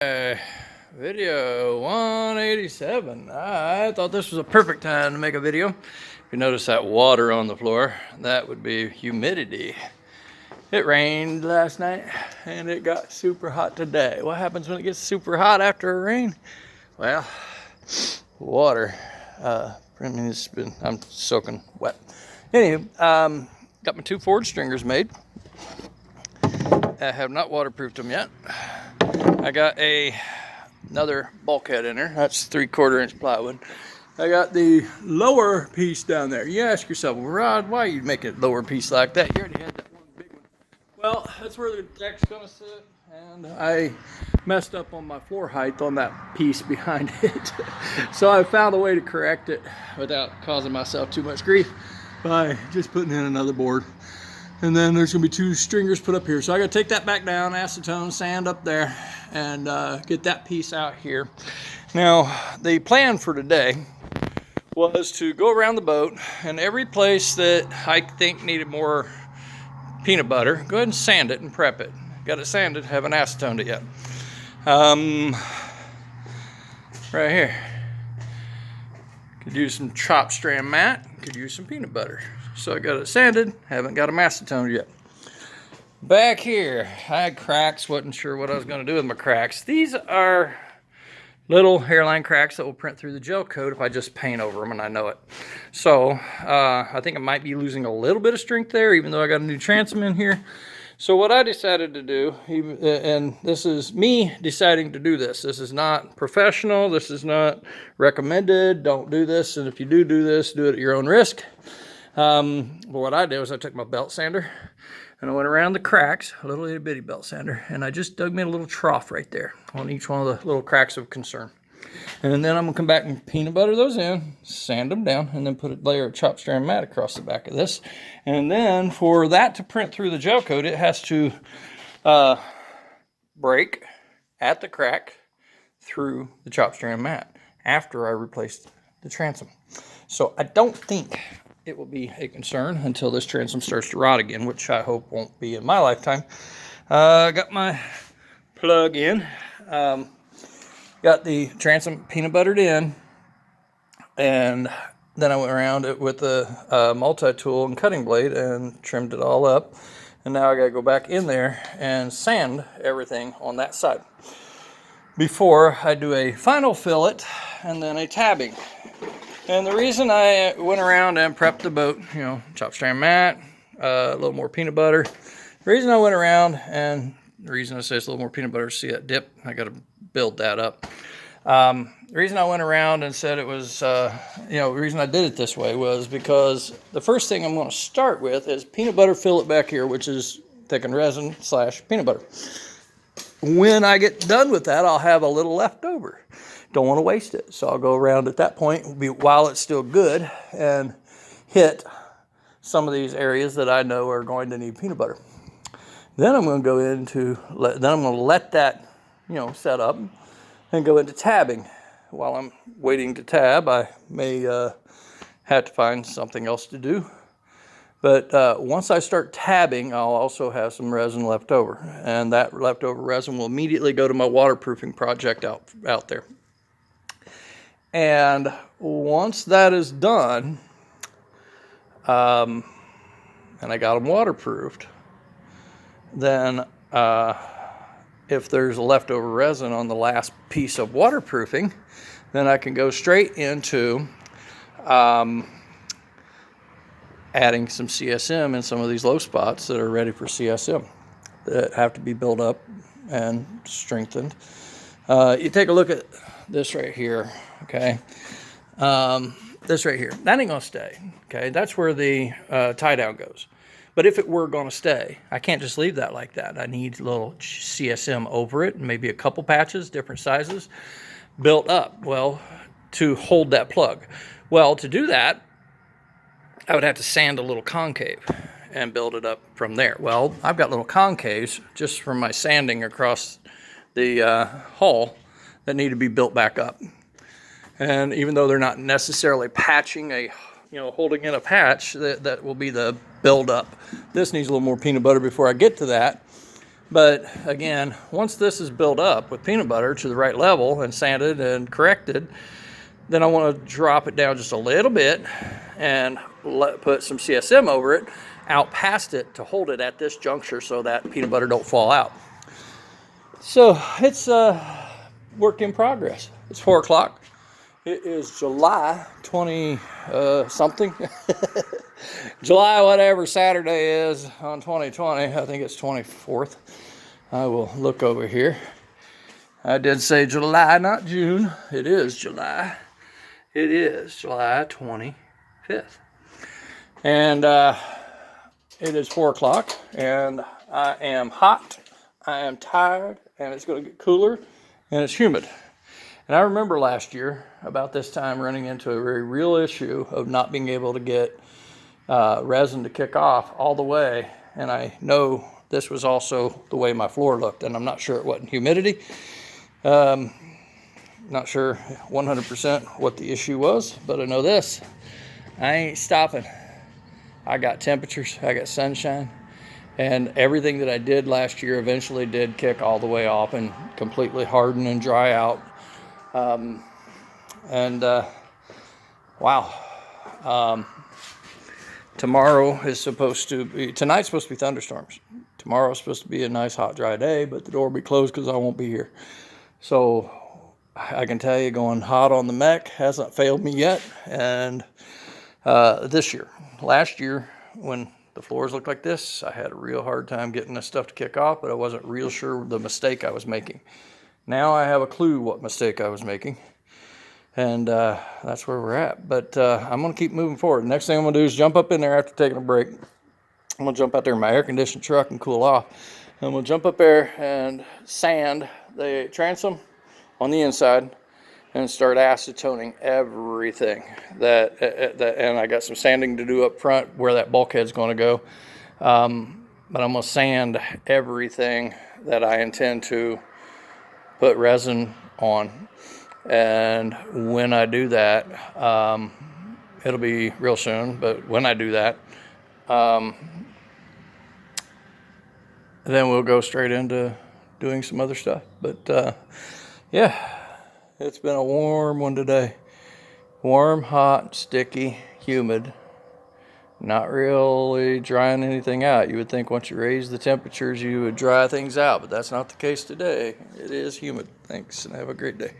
Video 187. I thought this was a perfect time to make a video. If you notice that water on the floor, that would be humidity. It rained last night and it got super hot today. What happens when it gets super hot after a rain? Well, water. I'm soaking wet. Anyway, got my 2 forward stringers made. I have not waterproofed them yet. I got another bulkhead in there. That's 3/4 inch plywood. I got the lower piece down there. You ask yourself, Rod, why you make a lower piece like that? You already had that one big one. Well, that's where the deck's gonna sit, and I messed up on my floor height on that piece behind it. So I found a way to correct it without causing myself too much grief by just putting in another board. And then there's gonna be 2 stringers put up here. So I gotta take that back down, acetone, sand up there, and get that piece out here. Now, the plan for today was to go around the boat, and every place that I think needed more peanut butter, go ahead and sand it and prep it. Got it sanded, haven't acetoned it yet. Right here. Could use some chop strand mat, could use some peanut butter. So I got it sanded, haven't got them acetoned yet. Back here, I had cracks, wasn't sure what I was gonna do with my cracks. These are little hairline cracks that will print through the gel coat if I just paint over them, and I know it. So I think I might be losing a little bit of strength there, even though I got a new transom in here. So what I decided to do, and this is me deciding to do this. This is not professional, this is not recommended, don't do this, and if you do this, do it at your own risk. But what I did was I took my belt sander and I went around the cracks, a little itty bitty belt sander, and I just dug me a little trough right there on each one of the little cracks of concern. And then I'm gonna come back and peanut butter those in, sand them down, and then put a layer of chop strand mat across the back of this. And then for that to print through the gel coat, it has to break at the crack through the chop strand mat after I replaced the transom. So I don't think it will be a concern until this transom starts to rot again, which I hope won't be in my lifetime. Got my plug in, got the transom peanut buttered in, and then I went around it with a multi-tool and cutting blade and trimmed it all up. And now I gotta go back in there and sand everything on that side before I do a final fillet and then a tabbing. And the reason I went around and prepped the boat, you know, chop strand mat, a little more peanut butter. The reason I went around, and the reason I say it's a little more peanut butter, see that dip? I got to build that up. The reason I went around and said it was, the reason I did it this way was because the first thing I'm going to start with is peanut butter fillet back here, which is thickened resin / peanut butter. When I get done with that, I'll have a little left over. Don't want to waste it. So I'll go around at that point while it's still good and hit some of these areas that I know are going to need peanut butter. Then I'm going to go let that, set up and go into tabbing. While I'm waiting to tab, I may have to find something else to do. But once I start tabbing, I'll also have some resin left over. And that leftover resin will immediately go to my waterproofing project out there. And once that is done, and I got them waterproofed, then if there's leftover resin on the last piece of waterproofing, then I can go straight into adding some CSM in some of these low spots that are ready for CSM that have to be built up and strengthened. You take a look at this right here, okay? This right here, that ain't gonna stay, okay? That's where the tie down goes. But if it were gonna stay, I can't just leave that like that. I need a little CSM over it, maybe a couple patches, different sizes, built up, well, to hold that plug. Well, to do that, I would have to sand a little concave and build it up from there. Well, I've got little concaves just from my sanding across the hull that need to be built back up. And even though they're not necessarily patching holding in a patch, that will be the build up. This needs a little more peanut butter before I get to that. But again, once this is built up with peanut butter to the right level and sanded and corrected, then I want to drop it down just a little bit and put some CSM over it, out past it, to hold it at this juncture so that peanut butter don't fall out. So it's a work in progress. It's 4 o'clock. It is July 20 something. July whatever Saturday is on 2020. I think it's 24th. I will look over here. I did say July, not June. It is July. It is July 25th. And it is 4 o'clock, and I am hot, I am tired, and it's going to get cooler, and it's humid. And I remember last year, about this time, running into a very real issue of not being able to get resin to kick off all the way. And I know this was also the way my floor looked, and I'm not sure it wasn't humidity. Not sure 100% what the issue was, but I know this: I ain't stopping. I got temperatures, I got sunshine, and everything that I did last year eventually did kick all the way off and completely harden and dry out. Wow. Tomorrow is supposed to be, tonight's supposed to be thunderstorms. Tomorrow's supposed to be a nice, hot, dry day, but the door will be closed because I won't be here. So I can tell you, going hot on the mech hasn't failed me yet. And this year, last year, when the floors looked like this, I had a real hard time getting this stuff to kick off, but I wasn't real sure the mistake I was making. Now I have a clue what mistake I was making, and that's where we're at. But I'm going to keep moving forward. The next thing I'm going to do is jump up in there after taking a break. I'm going to jump out there in my air-conditioned truck and cool off. And I'm going to jump up there and sand the transom on the inside and start acetoning everything. And I got some sanding to do up front where that bulkhead's going to go. But I'm going to sand everything that I intend to put resin on. And when I do that, it'll be real soon, but when I do that, then we'll go straight into doing some other stuff. But yeah, it's been a warm one today. Warm, hot, sticky, humid. Not really drying anything out. You would think once you raise the temperatures, you would dry things out, but that's not the case today. It is humid. Thanks, and have a great day.